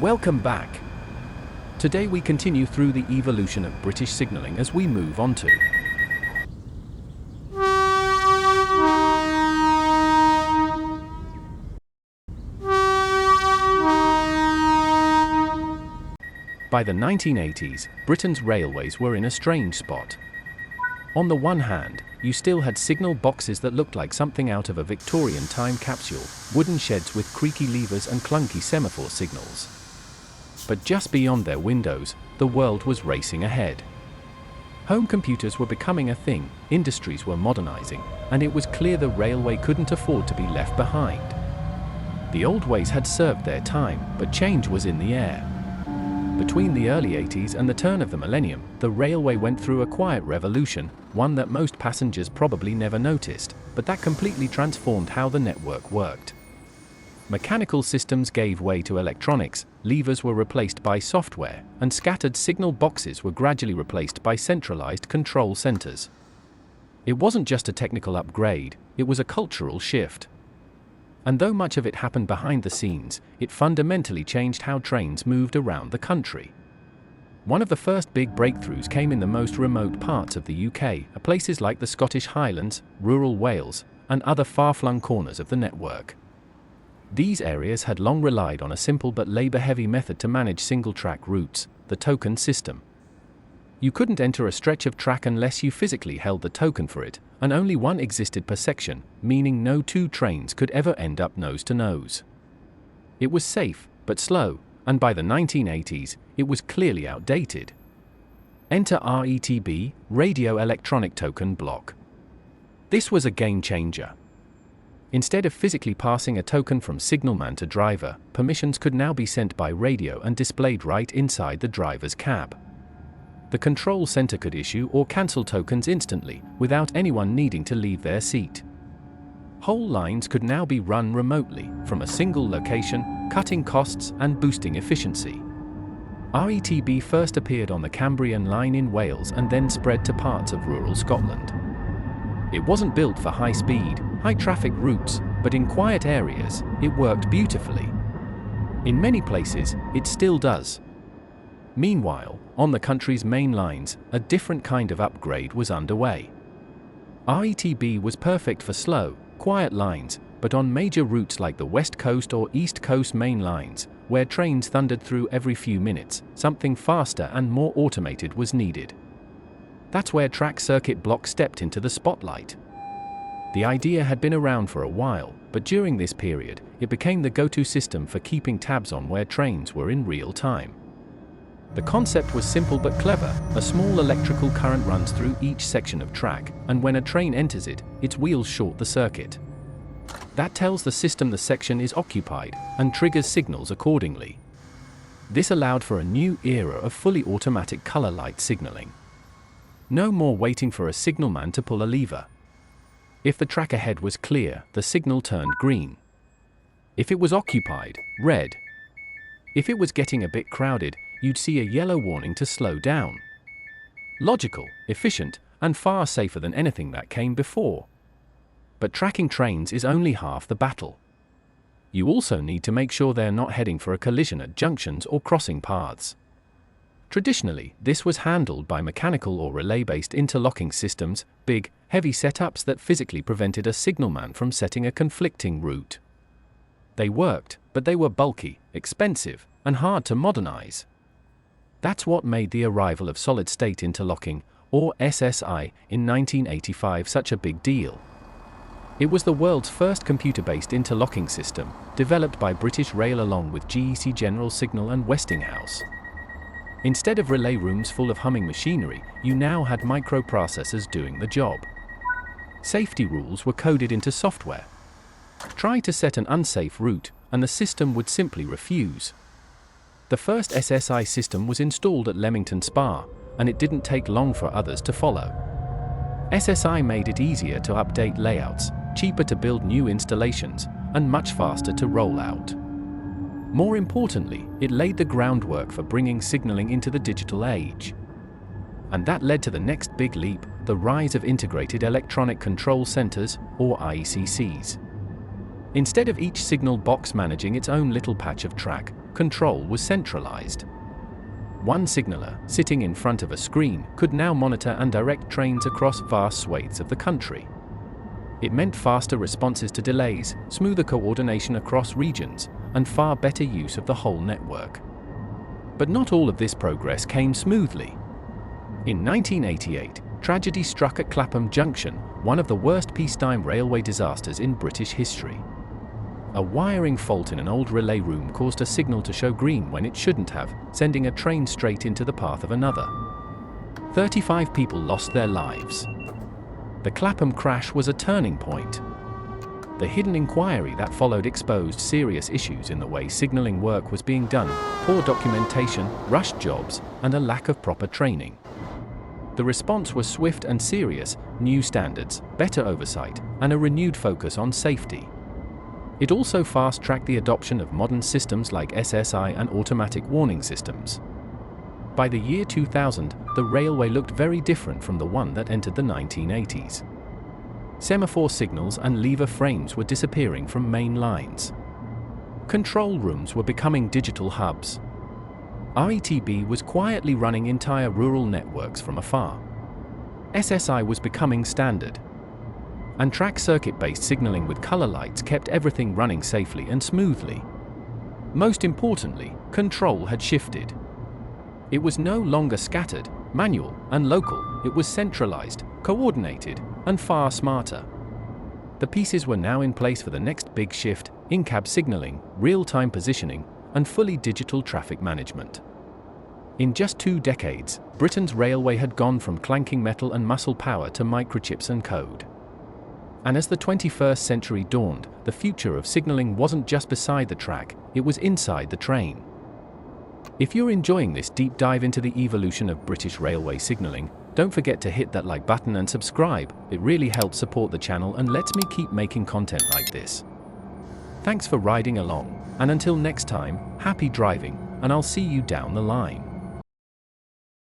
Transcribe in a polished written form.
Welcome back. Today we continue through the evolution of British signalling as we move on to By the 1980s, Britain's railways were in a strange spot. On the one hand, you still had signal boxes that looked like something out of a Victorian time capsule, wooden sheds with creaky levers and clunky semaphore signals. But just beyond their windows, the world was racing ahead. Home computers were becoming a thing, industries were modernizing, and it was clear the railway couldn't afford to be left behind. The old ways had served their time, but change was in the air. Between the early 80s and the turn of the millennium, the railway went through a quiet revolution, one that most passengers probably never noticed, but that completely transformed how the network worked. Mechanical systems gave way to electronics, levers were replaced by software, and scattered signal boxes were gradually replaced by centralized control centers. It wasn't just a technical upgrade, it was a cultural shift. And though much of it happened behind the scenes, it fundamentally changed how trains moved around the country. One of the first big breakthroughs came in the most remote parts of the UK, places like the Scottish Highlands, rural Wales, and other far-flung corners of the network. These areas had long relied on a simple but labor-heavy method to manage single-track routes, the token system. You couldn't enter a stretch of track unless you physically held the token for it, and only one existed per section, meaning no two trains could ever end up nose to nose. It was safe, but slow, and by the 1980s, it was clearly outdated. Enter RETB, Radio Electronic Token Block. This was a game changer. Instead of physically passing a token from signalman to driver, permissions could now be sent by radio and displayed right inside the driver's cab. The control center could issue or cancel tokens instantly, without anyone needing to leave their seat. Whole lines could now be run remotely, from a single location, cutting costs and boosting efficiency. RETB first appeared on the Cambrian line in Wales and then spread to parts of rural Scotland. It wasn't built for high-speed, high-traffic routes, but in quiet areas, it worked beautifully. In many places, it still does. Meanwhile, on the country's main lines, a different kind of upgrade was underway. RETB was perfect for slow, quiet lines, but on major routes like the West Coast or East Coast main lines, where trains thundered through every few minutes, something faster and more automated was needed. That's where track circuit block stepped into the spotlight. The idea had been around for a while, but during this period, it became the go-to system for keeping tabs on where trains were in real time. The concept was simple but clever. A small electrical current runs through each section of track, and when a train enters it, its wheels short the circuit. That tells the system the section is occupied, and triggers signals accordingly. This allowed for a new era of fully automatic color light signaling. No more waiting for a signalman to pull a lever. If the track ahead was clear, the signal turned green. If it was occupied, red. If it was getting a bit crowded, you'd see a yellow warning to slow down. Logical, efficient, and far safer than anything that came before. But tracking trains is only half the battle. You also need to make sure they're not heading for a collision at junctions or crossing paths. Traditionally, this was handled by mechanical or relay-based interlocking systems, big, heavy setups that physically prevented a signalman from setting a conflicting route. They worked, but they were bulky, expensive, and hard to modernize. That's what made the arrival of solid-state interlocking, or SSI, in 1985 such a big deal. It was the world's first computer-based interlocking system, developed by British Rail along with GEC General Signal and Westinghouse. Instead of relay rooms full of humming machinery, you now had microprocessors doing the job. Safety rules were coded into software. Try to set an unsafe route, and the system would simply refuse. The first SSI system was installed at Leamington Spa, and it didn't take long for others to follow. SSI made it easier to update layouts, cheaper to build new installations, and much faster to roll out. More importantly, it laid the groundwork for bringing signaling into the digital age. And that led to the next big leap, the rise of Integrated Electronic Control Centers, or IECCs. Instead of each signal box managing its own little patch of track, control was centralized. One signaller, sitting in front of a screen, could now monitor and direct trains across vast swathes of the country. It meant faster responses to delays, smoother coordination across regions, and far better use of the whole network. But not all of this progress came smoothly. In 1988, tragedy struck at Clapham Junction, one of the worst peacetime railway disasters in British history. A wiring fault in an old relay room caused a signal to show green when it shouldn't have, sending a train straight into the path of another. 35 people lost their lives. The Clapham crash was a turning point. The hidden inquiry that followed exposed serious issues in the way signalling work was being done: poor documentation, rushed jobs, and a lack of proper training. The response was swift and serious: new standards, better oversight, and a renewed focus on safety. It also fast-tracked the adoption of modern systems like SSI and automatic warning systems. By the year 2000, the railway looked very different from the one that entered the 1980s. Semaphore signals and lever frames were disappearing from main lines. Control rooms were becoming digital hubs. RETB was quietly running entire rural networks from afar. SSI was becoming standard. And track circuit-based signaling with color lights kept everything running safely and smoothly. Most importantly, control had shifted. It was no longer scattered, manual, and local. It was centralized, coordinated, and far smarter. The pieces were now in place for the next big shift: in-cab signaling, real-time positioning, and fully digital traffic management. In just 2 decades, Britain's railway had gone from clanking metal and muscle power to microchips and code. And as the 21st century dawned, the future of signaling wasn't just beside the track, it was inside the train. If you're enjoying this deep dive into the evolution of British railway signaling, don't forget to hit that like button and subscribe. It really helps support the channel and lets me keep making content like this. Thanks for riding along, and until next time, happy driving, and I'll see you down the line.